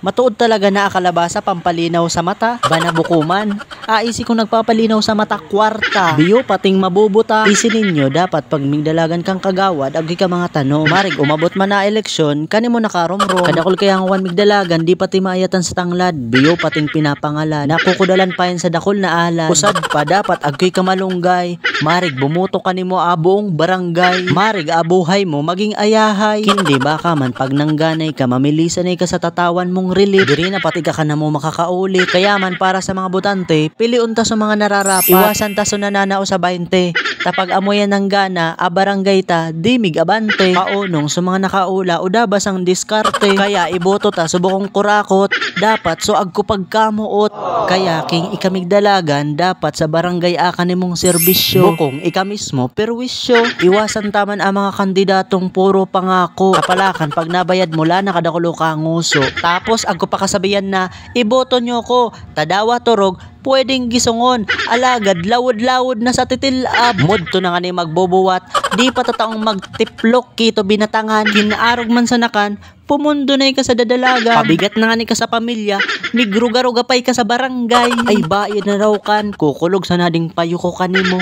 Matuod talaga na akalabasa pampalinaw sa mata, banabukuman. Aisi kung nagpapalinaw sa mata kwarta. Biyo pating mabubuta. Isi ninyo dapat pag migdalagan kang kagawad agi ka mga tanong. Marig umabot man na eleksyon kanimo nakaromrom. Kadakol kaya ang migdalagan di pati maayatan sa tanglad. Biyo pating pinapangalan. Nakukudalan pa yan sa dakol na alan. Usad pa dapat agi ka malunggay. Marig bumuto kanimo abong barangay. Marig abuhay mo maging ayahay. Hindi baka man pag nangganay ka mamilisanay ka sa tatawan mong relief. Diri na pati ka na mo makakaulit. Kaya man para sa mga butante, piliun ta sa mga nararapat. Iwasan ta sa nananao sa 20. Tapag amoyan ng gana, abarangay ta, di mig abante. Paunong sa mga nakaula o dabas ang diskarte. Kaya iboto ta subukong kurakot. Dapat so agko pagkamuot. Kaya king ikamigdalagan, dapat sa barangay akan nimong serbisyo. Bukong ika mismo perwisyo. Iwasan taman ang mga kandidatong puro pangako. Kapalakan pag nabayad mula nakadakulo ka nguso. Tapos agko pa kasabihan na iboto nyo ko, tadawa turog, pwedeng gisungon, alagad lawod-lawod na sa titilab. Mudto na nga ni magbubuwat, di pa tataong magtiplok kito binatangan. Ginaarog man sa nakan, pumundo na ka sa dadalagan. Pabigat na nga ni ka sa pamilya, migruga-ruga pa'y ka sa barangay. Ay bayad na raw kan, kukulog sa nading payo ko kanimo.